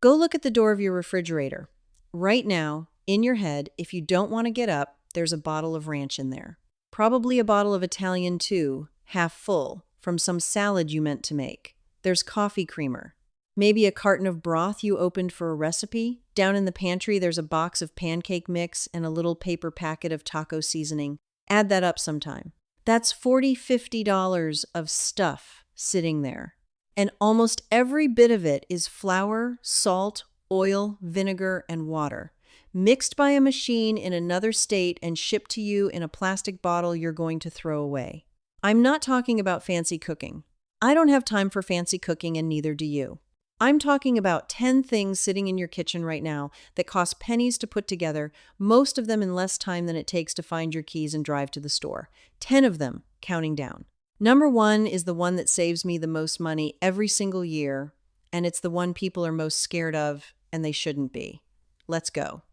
Go look at the door of your refrigerator. Right now, in your head, if you don't want to get up, there's a bottle of ranch in there. Probably a bottle of Italian too, half full, from some salad you meant to make. There's coffee creamer. Maybe a carton of broth you opened for a recipe. Down in the pantry, there's a box of pancake mix and a little paper packet of taco seasoning. Add that up sometime. That's $40, $50 of stuff sitting there. And almost every bit of it is flour, salt, oil, vinegar, and water, mixed by a machine in another state and shipped to you in a plastic bottle you're going to throw away. I'm not talking about fancy cooking. I don't have time for fancy cooking, and neither do you. I'm talking about 10 things sitting in your kitchen right now that cost pennies to put together, most of them in less time than it takes to find your keys and drive to the store. 10 of them, counting down. Number 1 is the one that saves me the most money every single year, and it's the one people are most scared of, and they shouldn't be. Let's go.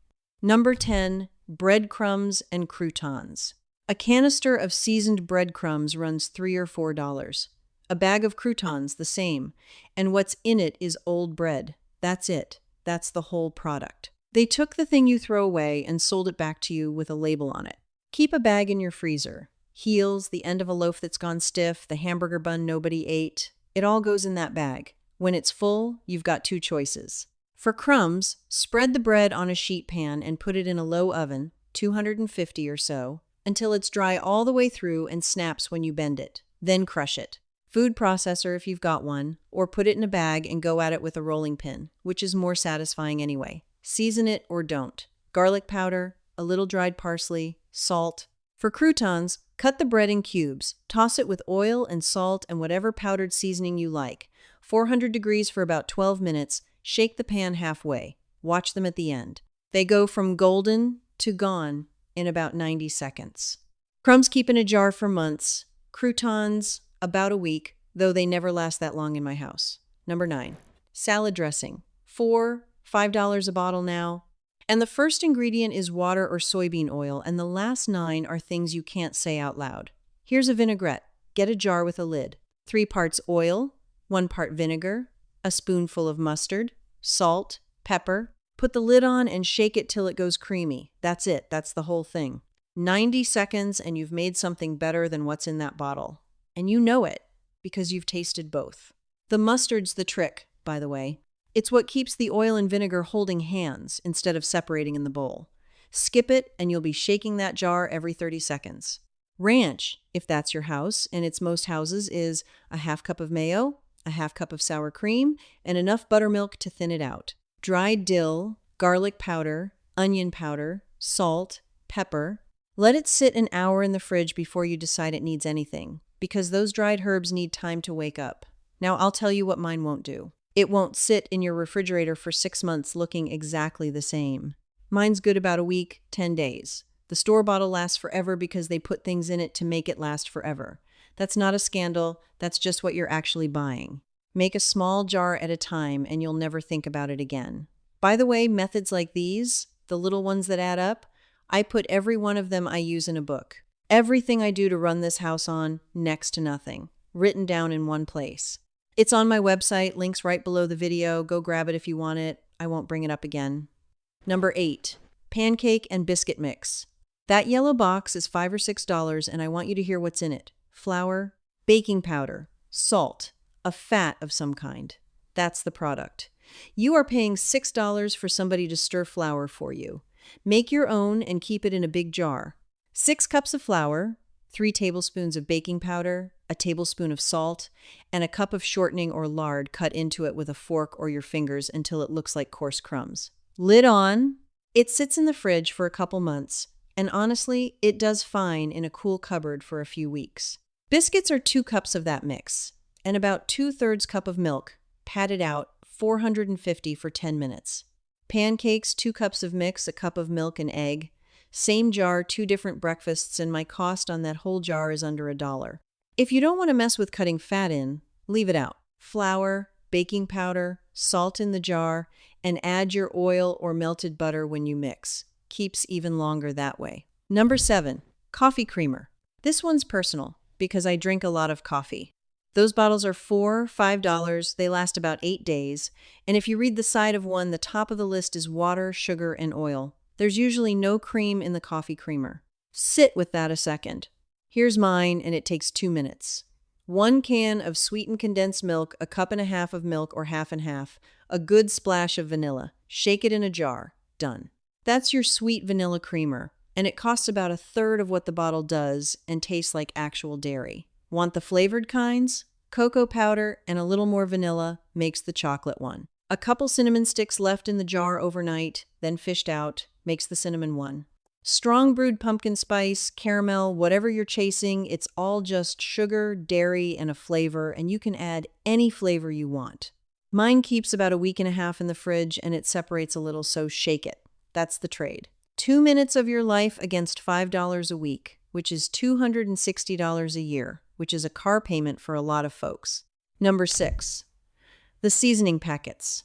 Number 10, breadcrumbs and croutons. A canister of seasoned breadcrumbs runs $3 or $4. A bag of croutons, the same. And what's in it is old bread. That's it. That's the whole product. They took the thing you throw away and sold it back to you with a label on it. Keep a bag in your freezer. Heels, the end of a loaf that's gone stiff, the hamburger bun nobody ate. It all goes in that bag. When it's full, you've got 2 choices. For crumbs, spread the bread on a sheet pan and put it in a low oven, 250 or so, until it's dry all the way through and snaps when you bend it. Then crush it. Food processor if you've got one, or put it in a bag and go at it with a rolling pin, which is more satisfying anyway. Season it or don't. Garlic powder, a little dried parsley, salt. For croutons, cut the bread in cubes. Toss it with oil and salt and whatever powdered seasoning you like. 400 degrees for about 12 minutes. Shake the pan halfway. Watch them at the end. They go from golden to gone in about 90 seconds. Crumbs keep in a jar for months. Croutons, about a week, though they never last that long in my house. Number 9, salad dressing. $4, $5 a bottle now. And the first ingredient is water or soybean oil, and the last 9 are things you can't say out loud. Here's a vinaigrette. Get a jar with a lid. 3 parts oil, 1 part vinegar, a spoonful of mustard, salt, pepper. Put the lid on and shake it till it goes creamy. That's it. That's the whole thing. 90 seconds and you've made something better than what's in that bottle. And you know it, because you've tasted both. The mustard's the trick, by the way. It's what keeps the oil and vinegar holding hands instead of separating in the bowl. Skip it, and you'll be shaking that jar every 30 seconds. Ranch, if that's your house, and it's most houses, is a half cup of mayo, a half cup of sour cream, and enough buttermilk to thin it out. Dried dill, garlic powder, onion powder, salt, pepper. Let it sit an hour in the fridge before you decide it needs anything, because those dried herbs need time to wake up. Now I'll tell you what mine won't do. It won't sit in your refrigerator for 6 months looking exactly the same. Mine's good about a week, 10 days. The store bottle lasts forever because they put things in it to make it last forever. That's not a scandal, that's just what you're actually buying. Make a small jar at a time and you'll never think about it again. By the way, methods like these, the little ones that add up, I put every one of them I use in a book. Everything I do to run this house on, next to nothing, written down in one place. It's on my website, links right below the video. Go grab it if you want it. I won't bring it up again. Number 8, pancake and biscuit mix. That yellow box is $5 or $6, and I want you to hear what's in it. Flour, baking powder, salt, a fat of some kind. That's the product. You are paying $6 for somebody to stir flour for you. Make your own and keep it in a big jar. 6 cups of flour, 3 tablespoons of baking powder, a tablespoon of salt, and a cup of shortening or lard cut into it with a fork or your fingers until it looks like coarse crumbs. Lid on. It sits in the fridge for a couple months, and honestly, it does fine in a cool cupboard for a few weeks. Biscuits are 2 cups of that mix, and about 2/3 cup of milk, patted out, 450 for 10 minutes. Pancakes, 2 cups of mix, a cup of milk and egg. Same jar, 2 different breakfasts, and my cost on that whole jar is under $1. If you don't want to mess with cutting fat in, leave it out. Flour, baking powder, salt in the jar, and add your oil or melted butter when you mix. Keeps even longer that way. Number 7, coffee creamer. This one's personal because I drink a lot of coffee. Those bottles are $5. They last about 8 days. And if you read the side of one, the top of the list is water, sugar, and oil. There's usually no cream in the coffee creamer. Sit with that a second. Here's mine, and it takes 2 minutes. 1 can of sweetened condensed milk, a cup and a half of milk or half and half, a good splash of vanilla. Shake it in a jar. Done. That's your sweet vanilla creamer, and it costs about 1/3 of what the bottle does and tastes like actual dairy. Want the flavored kinds? Cocoa powder and a little more vanilla makes the chocolate one. A couple cinnamon sticks left in the jar overnight, then fished out, makes the cinnamon one. Strong brewed pumpkin spice, caramel, whatever you're chasing, it's all just sugar, dairy, and a flavor, and you can add any flavor you want. Mine keeps about a week and a half in the fridge, and it separates a little, so shake it. That's the trade. 2 minutes of your life against $5 a week, which is $260 a year, which is a car payment for a lot of folks. Number 6. The seasoning packets.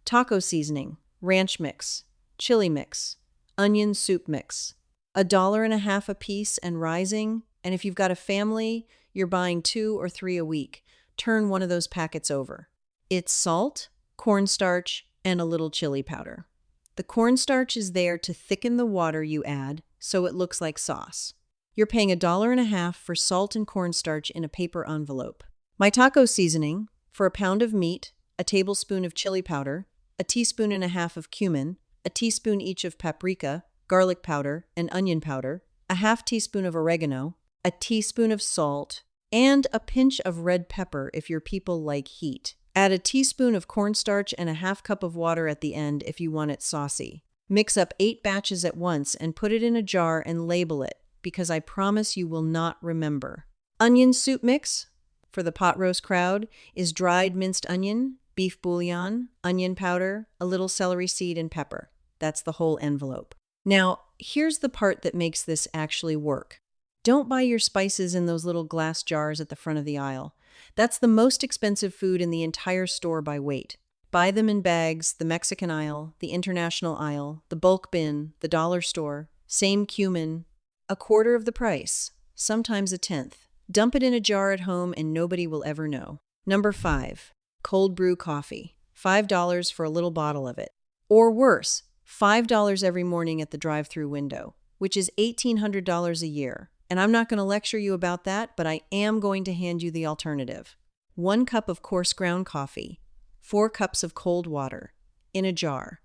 Taco seasoning, ranch mix, chili mix, onion soup mix. $1.50 a piece and rising, and if you've got a family, you're buying 2 or 3 a week. Turn one of those packets over. It's salt, cornstarch, and a little chili powder. The cornstarch is there to thicken the water you add so it looks like sauce. You're paying $1.50 for salt and cornstarch in a paper envelope. My taco seasoning, for a pound of meat, a tablespoon of chili powder, a teaspoon and a half of cumin, a teaspoon each of paprika, garlic powder, and onion powder, a half teaspoon of oregano, a teaspoon of salt, and a pinch of red pepper if your people like heat. Add a teaspoon of cornstarch and a half cup of water at the end if you want it saucy. Mix up 8 batches at once and put it in a jar and label it, because I promise you will not remember. Onion soup mix, for the pot roast crowd, is dried minced onion, beef bouillon, onion powder, a little celery seed, and pepper. That's the whole envelope. Now, here's the part that makes this actually work. Don't buy your spices in those little glass jars at the front of the aisle. That's the most expensive food in the entire store by weight. Buy them in bags, the Mexican aisle, the international aisle, the bulk bin, the dollar store. Same cumin. 1/4 of the price, sometimes 1/10. Dump it in a jar at home and nobody will ever know. Number 5, cold brew coffee. $5 for a little bottle of it. Or worse, $5 every morning at the drive-through window, which is $1,800 a year. And I'm not going to lecture you about that, but I am going to hand you the alternative. 1 cup of coarse ground coffee, 4 cups of cold water, in a jar.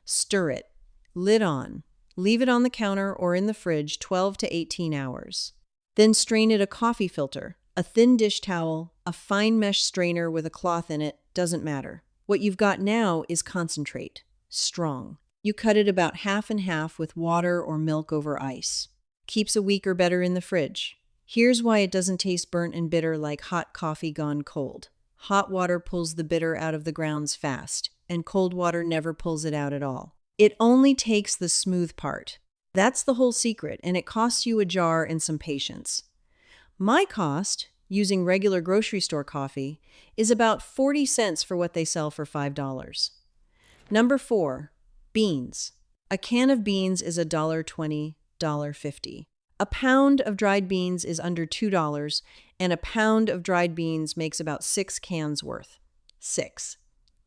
Stir it, lid on. Leave it on the counter or in the fridge 12 to 18 hours. Then strain it a coffee filter, a thin dish towel, a fine mesh strainer with a cloth in it, doesn't matter. What you've got now is concentrate, strong. You cut it about half and half with water or milk over ice. Keeps a week or better in the fridge. Here's why it doesn't taste burnt and bitter like hot coffee gone cold. Hot water pulls the bitter out of the grounds fast, and cold water never pulls it out at all. It only takes the smooth part. That's the whole secret, and it costs you a jar and some patience. My cost, using regular grocery store coffee, is about 40 cents for what they sell for $5. Number 4, beans. A can of beans is $1.20, $1.50. A pound of dried beans is under $2, and a pound of dried beans makes about 6 cans worth. 6.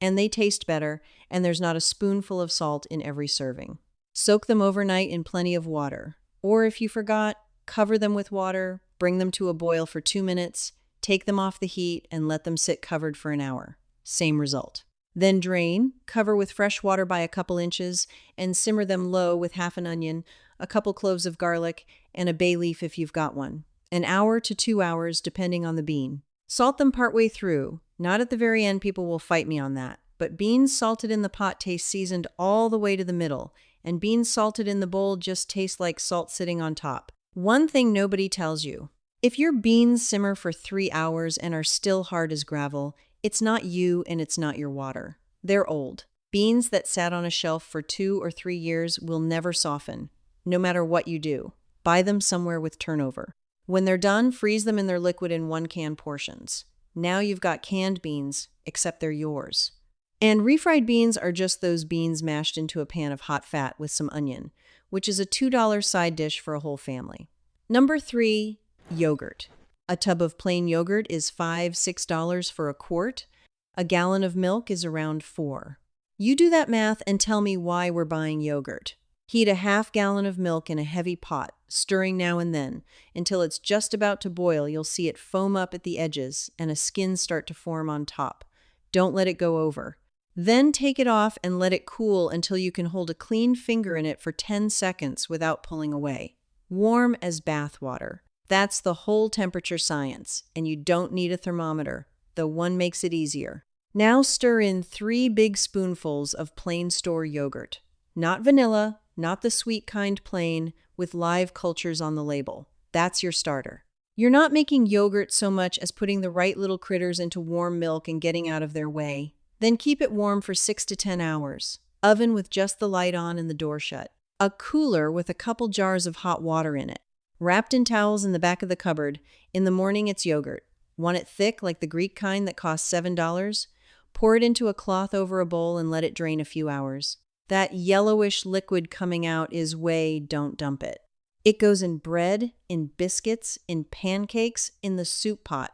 And they taste better, and there's not a spoonful of salt in every serving. Soak them overnight in plenty of water. Or if you forgot, cover them with water, bring them to a boil for 2 minutes, take them off the heat, and let them sit covered for an hour. Same result. Then drain, cover with fresh water by a couple inches, and simmer them low with half an onion, a couple cloves of garlic, and a bay leaf if you've got one. An hour to 2 hours, depending on the bean. Salt them partway through. Not at the very end, people will fight me on that. But beans salted in the pot taste seasoned all the way to the middle, and beans salted in the bowl just taste like salt sitting on top. One thing nobody tells you. If your beans simmer for 3 hours and are still hard as gravel, it's not you and it's not your water. They're old. Beans that sat on a shelf for 2 or 3 years will never soften, no matter what you do. Buy them somewhere with turnover. When they're done, freeze them in their liquid in 1-can portions. Now you've got canned beans, except they're yours. And refried beans are just those beans mashed into a pan of hot fat with some onion, which is a $2 side dish for a whole family. Number 3, yogurt. A tub of plain yogurt is $5–6 for a quart. A gallon of milk is around 4. You do that math and tell me why we're buying yogurt. Heat a half-gallon of milk in a heavy pot, stirring now and then, until it's just about to boil. You'll see it foam up at the edges and a skin start to form on top. Don't let it go over. Then take it off and let it cool until you can hold a clean finger in it for 10 seconds without pulling away. Warm as bath water. That's the whole temperature science, and you don't need a thermometer, though one makes it easier. Now stir in 3 big spoonfuls of plain store yogurt. Not vanilla, not the sweet kind plain, with live cultures on the label. That's your starter. You're not making yogurt so much as putting the right little critters into warm milk and getting out of their way. Then keep it warm for 6 to 10 hours. Oven with just the light on and the door shut. A cooler with a couple jars of hot water in it. Wrapped in towels in the back of the cupboard. In the morning, it's yogurt. Want it thick like the Greek kind that costs $7? Pour it into a cloth over a bowl and let it drain a few hours. That yellowish liquid coming out is whey, don't dump it. It goes in bread, in biscuits, in pancakes, in the soup pot.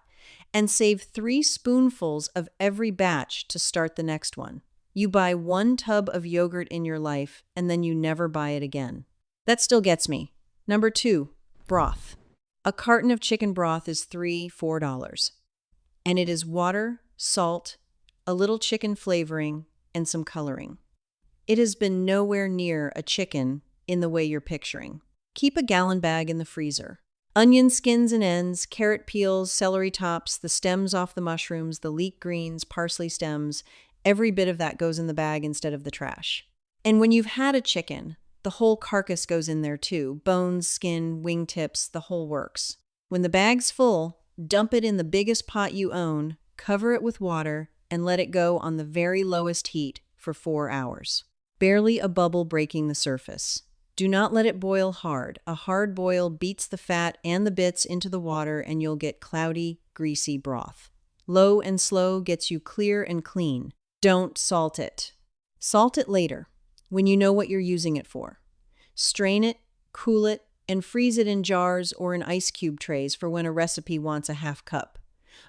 And save 3 spoonfuls of every batch to start the next one. You buy 1 tub of yogurt in your life, and then you never buy it again. That still gets me. Number 2, broth. A carton of chicken broth is $3–4. And it is water, salt, a little chicken flavoring, and some coloring. It has been nowhere near a chicken in the way you're picturing. Keep a gallon bag in the freezer. Onion skins and ends, carrot peels, celery tops, the stems off the mushrooms, the leek greens, parsley stems, every bit of that goes in the bag instead of the trash. And when you've had a chicken, the whole carcass goes in there too. Bones, skin, wingtips, the whole works. When the bag's full, dump it in the biggest pot you own, cover it with water, and let it go on the very lowest heat for 4 hours. Barely a bubble breaking the surface. Do not let it boil hard. A hard boil beats the fat and the bits into the water and you'll get cloudy, greasy broth. Low and slow gets you clear and clean. Don't salt it. Salt it later, when you know what you're using it for. Strain it, cool it, and freeze it in jars or in ice cube trays for when a recipe wants a half cup.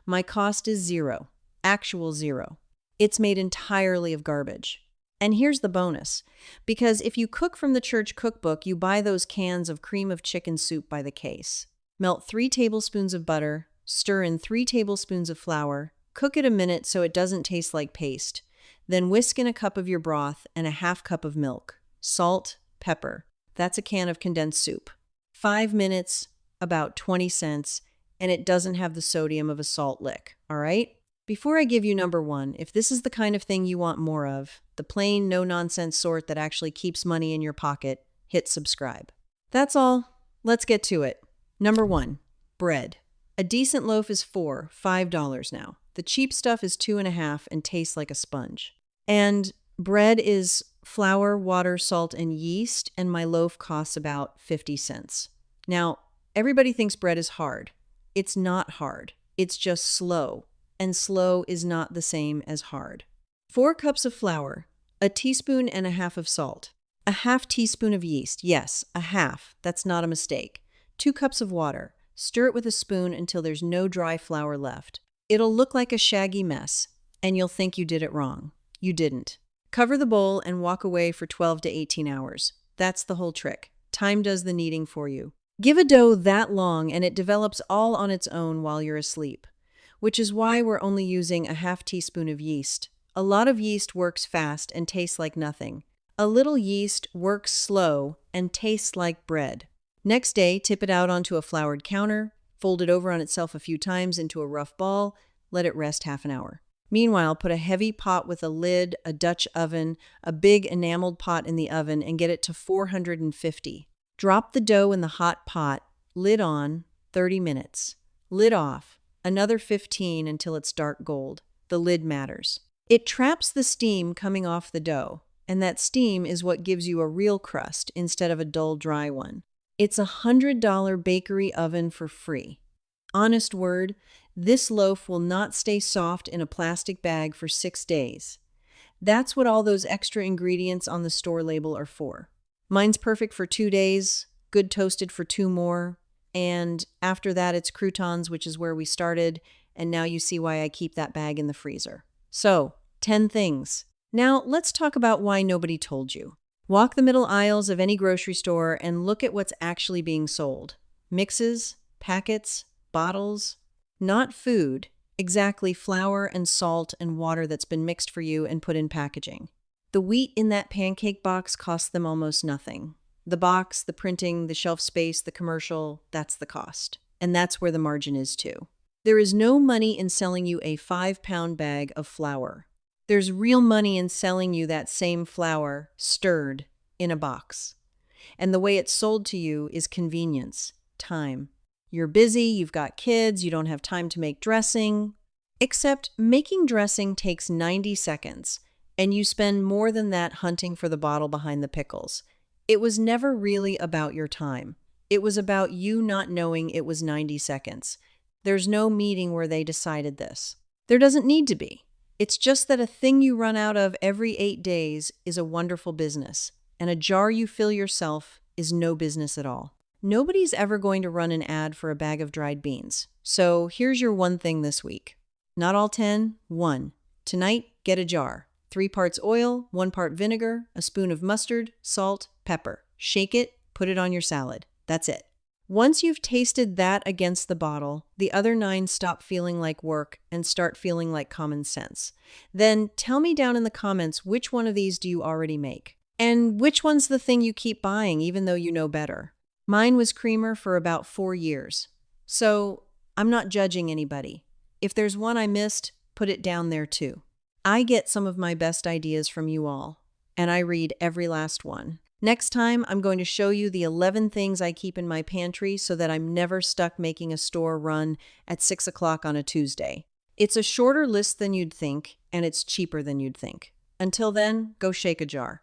My cost is 0. Actual 0. It's made entirely of garbage. And here's the bonus. Because if you cook from the church cookbook, you buy those cans of cream of chicken soup by the case. Melt 3 tablespoons of butter, stir in 3 tablespoons of flour, cook it a minute so it doesn't taste like paste. Then whisk in a cup of your broth and a half cup of milk. Salt, pepper. That's a can of condensed soup. 5 minutes, about 20 cents, and it doesn't have the sodium of a salt lick, all right? Before I give you number 1, if this is the kind of thing you want more of, the plain, no-nonsense sort that actually keeps money in your pocket, hit subscribe. That's all. Let's get to it. Number 1, bread. A decent loaf is $5 now. The cheap stuff is $2.50 and tastes like a sponge. And bread is flour, water, salt, and yeast, and my loaf costs about 50 cents. Now, everybody thinks bread is hard. It's not hard. It's just slow. And slow is not the same as hard. 4 cups of flour, a teaspoon and a half of salt, a half teaspoon of yeast. Yes, a half. That's not a mistake. 2 cups of water. Stir it with a spoon until there's no dry flour left. It'll look like a shaggy mess, and you'll think you did it wrong. You didn't. Cover the bowl and walk away for 12 to 18 hours. That's the whole trick. Time does the kneading for you. Give a dough that long and it develops all on its own while you're asleep. Which is why we're only using a half teaspoon of yeast. A lot of yeast works fast and tastes like nothing. A little yeast works slow and tastes like bread. Next day, tip it out onto a floured counter, fold it over on itself a few times into a rough ball, let it rest half an hour. Meanwhile, put a heavy pot with a lid, a Dutch oven, a big enameled pot in the oven, and get it to 450. Drop the dough in the hot pot, lid on, 30 minutes. Lid off. Another 15 until it's dark gold. The lid matters. It traps the steam coming off the dough, and that steam is what gives you a real crust instead of a dull, dry one. It's a $100 bakery oven for free. Honest word, this loaf will not stay soft in a plastic bag for 6 days. That's what all those extra ingredients on the store label are for. Mine's perfect for 2 days, good toasted for 2 more. And after that, it's croutons, which is where we started. And now you see why I keep that bag in the freezer. So, 10 things. Now, let's talk about why nobody told you. Walk the middle aisles of any grocery store and look at what's actually being sold. Mixes, packets, bottles. Not food, exactly flour and salt and water that's been mixed for you and put in packaging. The wheat in that pancake box costs them almost nothing. The box, the printing, the shelf space, the commercial, that's the cost. And that's where the margin is too. There is no money in selling you a 5-pound bag of flour. There's real money in selling you that same flour, stirred, in a box. And the way it's sold to you is convenience, time. You're busy, you've got kids, you don't have time to make dressing. Except making dressing takes 90 seconds, and you spend more than that hunting for the bottle behind the pickles. It was never really about your time. It was about you not knowing it was 90 seconds. There's no meeting where they decided this. There doesn't need to be. It's just that a thing you run out of every 8 days is a wonderful business, and a jar you fill yourself is no business at all. Nobody's ever going to run an ad for a bag of dried beans. So here's your one thing this week. Not all 10, one. Tonight, get a jar. 3 parts oil, 1 part vinegar, a spoon of mustard, salt, pepper. Shake it, put it on your salad. That's it. Once you've tasted that against the bottle, the other 9 stop feeling like work and start feeling like common sense. Then tell me down in the comments which one of these do you already make? And which one's the thing you keep buying even though you know better? Mine was creamer for about 4 years. So I'm not judging anybody. If there's one I missed, put it down there too. I get some of my best ideas from you all, and I read every last one. Next time, I'm going to show you the 11 things I keep in my pantry so that I'm never stuck making a store run at 6 o'clock on a Tuesday. It's a shorter list than you'd think, and it's cheaper than you'd think. Until then, go shake a jar.